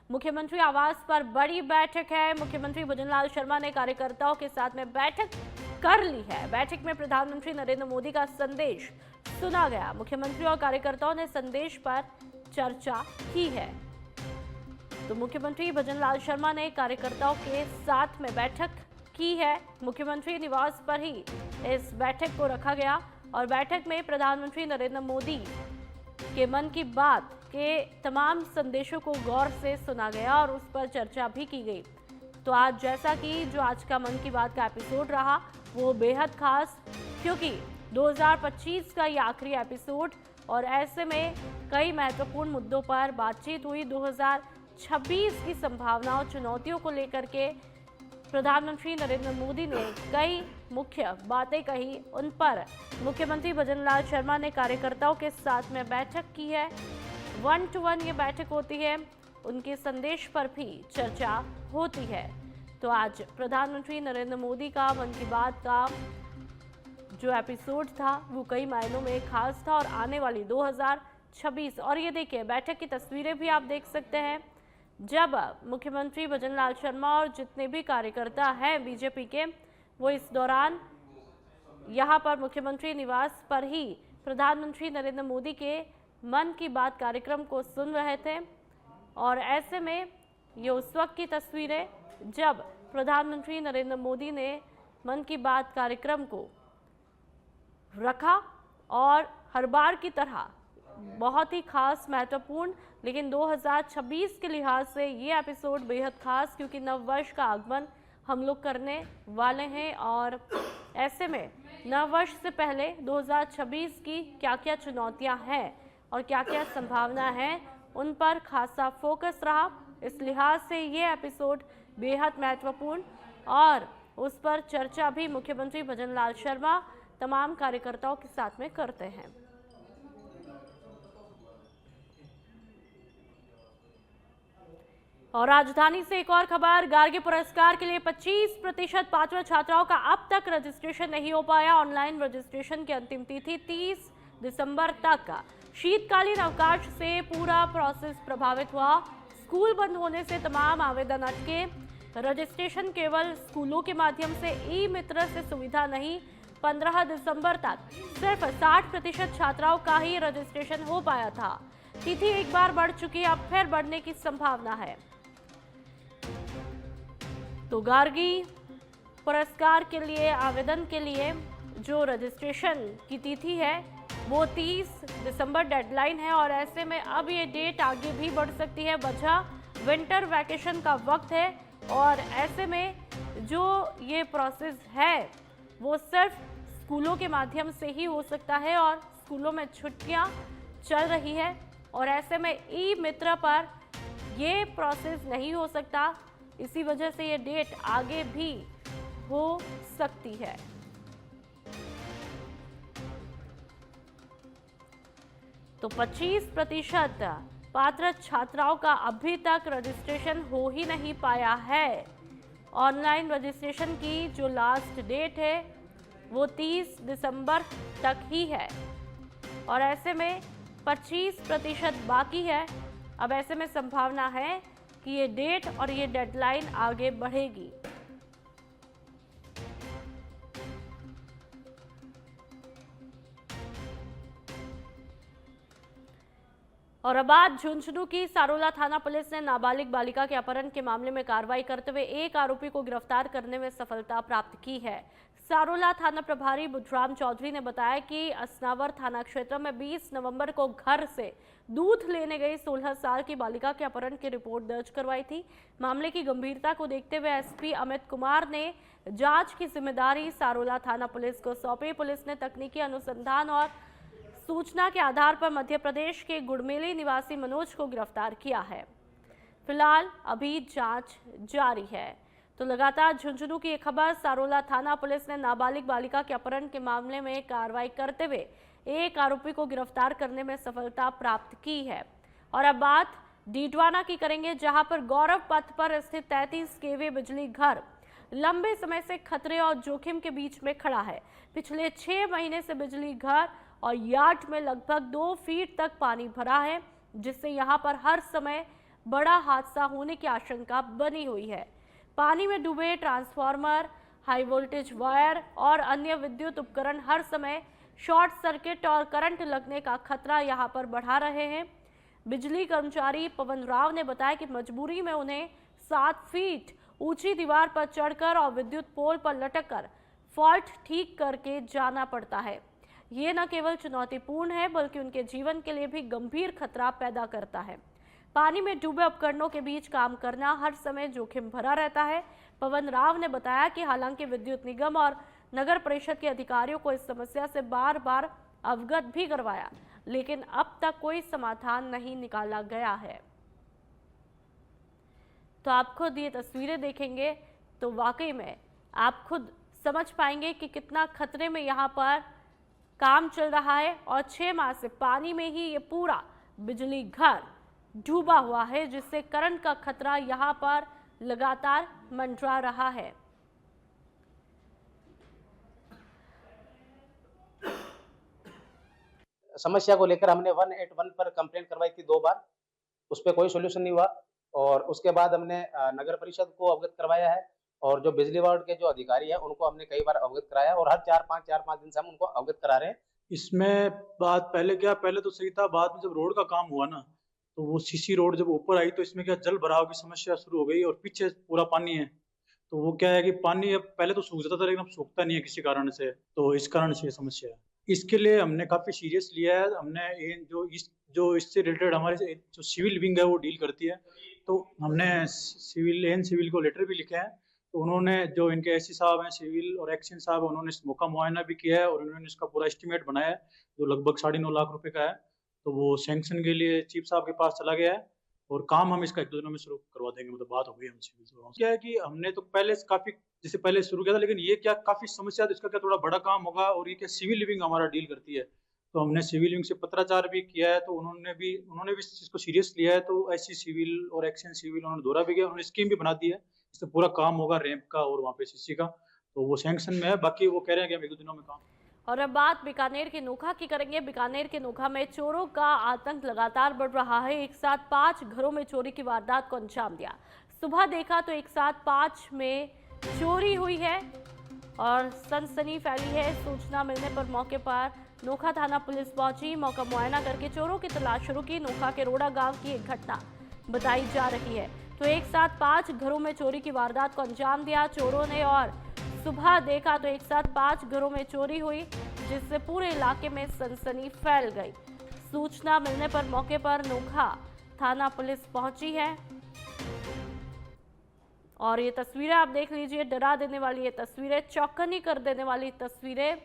मुख्यमंत्री आवास पर बड़ी बैठक है। मुख्यमंत्री भजनलाल शर्मा ने कार्यकर्ताओं के साथ में बैठक कर ली है। बैठक में प्रधानमंत्री नरेंद्र मोदी का संदेश सुना गया। मुख्यमंत्री और कार्यकर्ताओं ने संदेश पर चर्चा की है। तो मुख्यमंत्री भजनलाल शर्मा ने कार्यकर्ताओं के साथ में बैठक की है। मुख्यमंत्री निवास पर ही इस बैठक को रखा गया और बैठक में प्रधानमंत्री नरेंद्र मोदी के मन की बात के तमाम संदेशों को गौर से सुना गया और उस पर चर्चा भी की गई। तो आज जैसा कि जो आज का मन की बात का एपिसोड रहा वो बेहद खास, क्योंकि 2025 का ये आखिरी एपिसोड और ऐसे में कई महत्वपूर्ण मुद्दों पर बातचीत हुई। 2026 की संभावनाओं, चुनौतियों को लेकर के प्रधानमंत्री नरेंद्र मोदी ने कई मुख्य बातें कही। उन पर मुख्यमंत्री भजनलाल शर्मा ने कार्यकर्ताओं के साथ में बैठक की है। 1-to-1 ये बैठक होती है। उनके संदेश पर भी चर्चा होती है। तो आज प्रधानमंत्री नरेंद्र मोदी का मन की बात का जो एपिसोड था वो कई मायनों में खास था और आने वाली 2026 और ये देखिए बैठक की तस्वीरें भी आप देख सकते हैं। जब मुख्यमंत्री भजनलाल शर्मा और जितने भी कार्यकर्ता हैं बीजेपी के, वो इस दौरान यहाँ पर मुख्यमंत्री निवास पर ही प्रधानमंत्री नरेंद्र मोदी के मन की बात कार्यक्रम को सुन रहे थे। और ऐसे में ये उस वक्त की तस्वीरें जब प्रधानमंत्री नरेंद्र मोदी ने मन की बात कार्यक्रम को रखा और हर बार की तरह बहुत ही खास, महत्वपूर्ण, लेकिन 2026 के लिहाज से ये एपिसोड बेहद खास, क्योंकि नववर्ष का आगमन हम लोग करने वाले हैं और ऐसे में नववर्ष से पहले 2026 की क्या क्या चुनौतियां हैं और क्या क्या संभावना है, उन पर खासा फोकस रहा। इस लिहाज से ये एपिसोड बेहद महत्वपूर्ण और उस पर चर्चा भी मुख्यमंत्री भजनलाल शर्मा तमाम कार्यकर्ताओं के साथ में करते हैं। और राजधानी से एक और खबर, गार्गी पुरस्कार के लिए 25% पात्र छात्राओं का अब तक रजिस्ट्रेशन नहीं हो पाया। ऑनलाइन रजिस्ट्रेशन की अंतिम तिथि 30 दिसंबर तक। शीतकालीन अवकाश से पूरा प्रोसेस प्रभावित हुआ। स्कूल बंद होने से तमाम आवेदन अटके। रजिस्ट्रेशन केवल स्कूलों के माध्यम से ई मित्र से सुविधा नहीं। 15 दिसंबर तक सिर्फ 60% छात्राओं का ही रजिस्ट्रेशन हो पाया था। तिथि एक बार बढ़ चुकी, अब फिर बढ़ने की संभावना है। तो गार्गी पुरस्कार के लिए आवेदन के लिए जो रजिस्ट्रेशन की तिथि है वो 30 दिसंबर डेडलाइन है और ऐसे में अब ये डेट आगे भी बढ़ सकती है। वजह विंटर वैकेशन का वक्त है और ऐसे में जो ये प्रोसेस है वो सिर्फ स्कूलों के माध्यम से ही हो सकता है और स्कूलों में छुट्टियां चल रही है और ऐसे में ई मित्र पर ये प्रोसेस नहीं हो सकता। इसी वजह से ये डेट आगे भी हो सकती है। तो 25% पात्र छात्राओं का अभी तक रजिस्ट्रेशन हो ही नहीं पाया है। ऑनलाइन रजिस्ट्रेशन की जो लास्ट डेट है वो 30 दिसंबर तक ही है और ऐसे में 25% बाकी है। अब ऐसे में संभावना है कि ये डेट और ये डेडलाइन आगे बढ़ेगी। और अब बात झुंझुनू की। सारोला थाना पुलिस ने नाबालिग बालिका के अपहरण के मामले में कार्रवाई करते हुए एक आरोपी को गिरफ्तार करने में सफलता प्राप्त की है। सारोला थाना प्रभारी बुधराम चौधरी ने बताया कि असनावर थाना क्षेत्र में 20 नवंबर को घर से दूध लेने गई 16 साल की बालिका के अपहरण की रिपोर्ट दर्ज करवाई थी। मामले की गंभीरता को देखते हुए एसपी अमित कुमार ने जांच की जिम्मेदारी सारोला थाना पुलिस को सौंपी। पुलिस ने तकनीकी अनुसंधान और सूचना के आधार पर मध्य प्रदेश के गुड़मेली निवासी मनोज को गिरफ्तार किया है। फिलहाल अभी जांच जारी है। तो लगातार झुंझुनू की एक खबर, सारोला थाना पुलिस ने नाबालिग बालिका के अपहरण के मामले में कार्रवाई करते हुए एक आरोपी को गिरफ्तार करने में सफलता प्राप्त की है। और अब बात डीडवाना की करेंगे, जहां पर गौरव पथ पर स्थित 33 केवी बिजली घर लंबे समय से खतरे और जोखिम के बीच में खड़ा है। पिछले 6 महीने से बिजली घर और यार्ड में लगभग 2 फीट तक पानी भरा है, जिससे यहां पर हर समय बड़ा हादसा होने की आशंका बनी हुई है। पानी में डूबे ट्रांसफार्मर, हाई वोल्टेज वायर और अन्य विद्युत उपकरण हर समय शॉर्ट सर्किट और करंट लगने का खतरा यहां पर बढ़ा रहे हैं। बिजली कर्मचारी पवन राव ने बताया कि मजबूरी में उन्हें 7 फीट ऊंची दीवार पर चढ़कर और विद्युत पोल पर लटककर फॉल्ट ठीक करके जाना पड़ता है। ये न केवल चुनौतीपूर्ण है बल्कि उनके जीवन के लिए भी गंभीर खतरा पैदा करता है। पानी में डूबे उपकरणों के बीच काम करना हर समय जोखिम भरा रहता है। पवन राव ने बताया कि हालांकि विद्युत निगम और नगर परिषद के अधिकारियों को इस समस्या से बार बार अवगत भी करवाया, लेकिन अब तक कोई समाधान नहीं निकाला गया है। तो आप खुद ये तस्वीरें देखेंगे तो वाकई में आप खुद समझ पाएंगे कि कितना खतरे में यहाँ पर काम चल रहा है और 6 माह से पानी में ही ये पूरा बिजली घर डूबा हुआ है, जिससे करंट का खतरा यहाँ पर लगातार मंडरा रहा है। समस्या को लेकर हमने 181 पर कंप्लेंट करवाई थी 2 बार, उस पे कोई सॉल्यूशन नहीं हुआ और उसके बाद हमने नगर परिषद को अवगत करवाया है और जो बिजली बोर्ड के जो अधिकारी हैं, उनको हमने कई बार अवगत कराया और हर 4-5 दिन से हम उनको अवगत करा रहे हैं। इसमें बात पहले तो सही था, बाद में जब रोड का काम हुआ ना, तो वो सीसी रोड जब ऊपर आई तो इसमें क्या जल भराव की समस्या शुरू हो गई और पीछे पूरा पानी है। तो वो क्या है कि पानी अब पहले तो सूख जाता था लेकिन अब सूखता नहीं है किसी कारण से, तो इस कारण से ये समस्या है। इसके लिए हमने काफी सीरियस लिया है। हमने जो इससे रिलेटेड हमारे जो सिविल विंग है वो डील करती है, तो हमने सिविल को लेटर भी लिखे हैं। तो उन्होंने जो इनके एससी साहब हैं सिविल और एक्शन साहब, उन्होंने इस मौका मुआयना भी किया है और उन्होंने इसका पूरा एस्टिमेट बनाया है जो लगभग 9.5 लाख रुपए का है। तो वो सैंक्शन के लिए चीफ साहब के पास चला गया है और काम हम इसका 1-2 दिनों में शुरू करवा देंगे। मतलब बात हो गई हम सिविल से। क्या है कि हमने तो पहले शुरू किया था, लेकिन ये क्या काफी समस्या, तो इसका क्या थोड़ा बड़ा काम होगा और ये क्या सिविल विंग हमारा डील करती है। तो हमने सिविल विंग से पत्राचार भी किया है, तो उन्होंने भी इस चीज को सीरियस लिया है। तो ऐसी सिविल और एक्शन सिविल उन्होंने दौरा भी किया, उन्होंने स्कीम भी बना दी है, इससे पूरा काम होगा रैंप का और वहाँ पे सीसी का। तो वो सैंक्शन में है, बाकी वो कह रहे हैं कि हम 1-2 दिनों में काम। और अब बात बीकानेर के नोखा की करेंगे। बीकानेर के नोखा में चोरों का आतंक लगातार बढ़ रहा है। एक साथ 5 घरों में चोरी की वारदात को अंजाम दिया। सुबह देखा तो एक साथ 5 में चोरी हुई है और सनसनी फैली है। सूचना मिलने पर मौके पर नोखा थाना पुलिस पहुंची, मौका मुआयना करके चोरों की तलाश शुरू की। नोखा के रोड़ा गांव की एक घटना बताई जा रही है। तो एक साथ 5 घरों में चोरी की वारदात को अंजाम दिया चोरों ने और सुबह देखा तो एक साथ 5 घरों में चोरी हुई, जिससे पूरे इलाके में सनसनी फैल गई। सूचना मिलने पर मौके पर नोखा थाना पुलिस पहुंची है और ये तस्वीरें आप देख लीजिए, डरा देने वाली ये तस्वीरें, चौकन्नी कर देने वाली तस्वीरें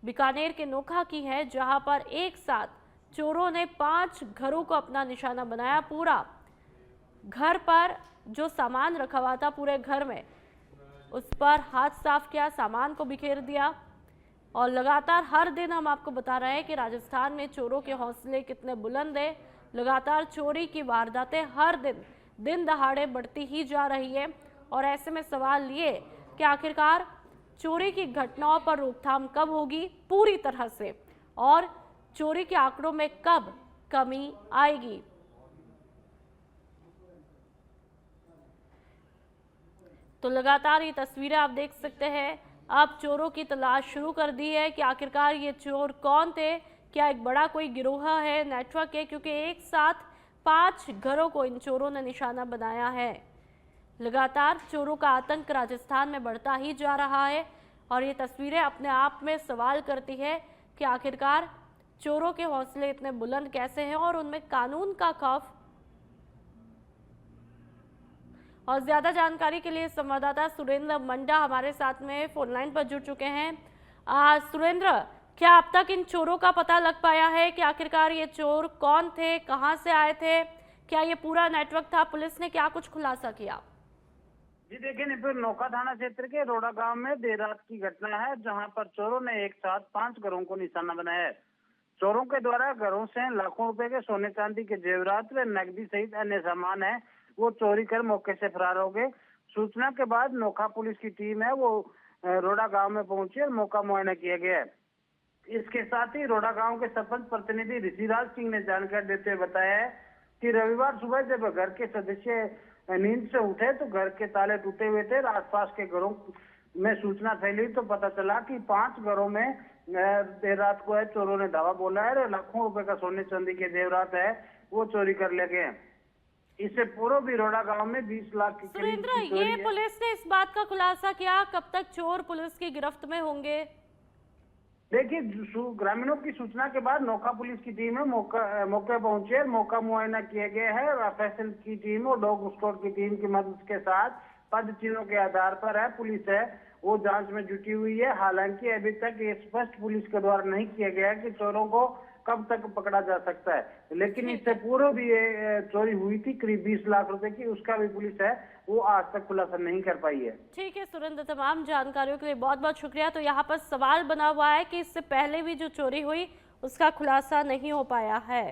बीकानेर के नोखा की है, जहां पर एक साथ चोरों ने 5 घरों को अपना निशाना बनाया। पूरा घर पर जो सामान रखा हुआ था पूरे घर में, उस पर हाथ साफ किया, सामान को बिखेर दिया। और लगातार हर दिन हम आपको बता रहे हैं कि राजस्थान में चोरों के हौसले कितने बुलंद हैं। लगातार चोरी की वारदातें हर दिन दहाड़े बढ़ती ही जा रही है और ऐसे में सवाल ये कि आखिरकार चोरी की घटनाओं पर रोकथाम कब होगी पूरी तरह से और चोरी के आंकड़ों में कब कमी आएगी। तो लगातार ये तस्वीरें आप देख सकते हैं। अब चोरों की तलाश शुरू कर दी है कि आखिरकार ये चोर कौन थे, क्या एक बड़ा कोई गिरोह है, नेटवर्क है, क्योंकि एक साथ 5 घरों को इन चोरों ने निशाना बनाया है। लगातार चोरों का आतंक राजस्थान में बढ़ता ही जा रहा है और ये तस्वीरें अपने आप में सवाल करती है कि आखिरकार चोरों के हौसले इतने बुलंद कैसे हैं और उनमें कानून का खौफ। और ज्यादा जानकारी के लिए संवाददाता सुरेंद्र मंडा हमारे साथ में फोन लाइन पर जुड़ चुके हैं। सुरेंद्र, क्या अब तक इन चोरों का पता लग पाया है कि आखिरकार ये चोर कौन थे, कहां से आए थे, क्या ये पूरा नेटवर्क था, पुलिस ने क्या कुछ खुलासा किया? जी देखिए, फिर नोखा थाना क्षेत्र के रोड़ा गांव में देर रात की घटना है, जहां पर चोरों ने एक साथ 5 घरों को निशाना बनाया है। चोरों के द्वारा घरों से लाखों रुपए के सोने चांदी के जेवरात व नकदी सहित अन्य सामान है वो चोरी कर मौके से फरार हो गए। सूचना के बाद नोखा पुलिस की टीम है वो रोड़ा गांव में पहुंची और मौका मुआयना किया गया है। इसके साथ ही रोड़ा गांव के सरपंच प्रतिनिधि ऋषिराज सिंह ने जानकारी देते हुए बताया है कि रविवार सुबह जब घर के सदस्य नींद से उठे तो घर के ताले टूटे हुए थे। आसपास के घरों में सूचना फैली तो पता चला कि 5 घरों में देर रात को चोरों ने धावा बोला है और लाखों रुपए का सोने चांदी के जेवरात है वो चोरी कर ले गए। इससे पूर्व बिरोड़ा गांव में 20 लाख की करीब सुरेंद्र, की चोरी ये है। पुलिस ने इस बात का खुलासा किया, कब तक चोर पुलिस की गिरफ्त में होंगे? देखिए, ग्रामीणों की सूचना के बाद नौका पुलिस की टीम है मौके पहुंची है। मौका मुआयना किया गया है और एफएसएल की टीम और डॉग स्क्वाड की टीम की मदद के साथ पदचिन्हों के आधार पर पुलिस है वो जांच में जुटी हुई है। हालांकि अभी तक ये स्पष्ट पुलिस के द्वारा नहीं किया गया कि चोरों को कब तक पकड़ा जा सकता है, लेकिन इससे पूर्व भी ये चोरी हुई थी करीब 20 लाख रुपए की, उसका भी पुलिस है वो आज तक खुलासा नहीं कर पाई है। ठीक है सुरेंद्र, तमाम जानकारियों के लिए बहुत बहुत शुक्रिया। तो यहाँ पर सवाल बना हुआ है कि इससे पहले भी जो चोरी हुई उसका खुलासा नहीं हो पाया है।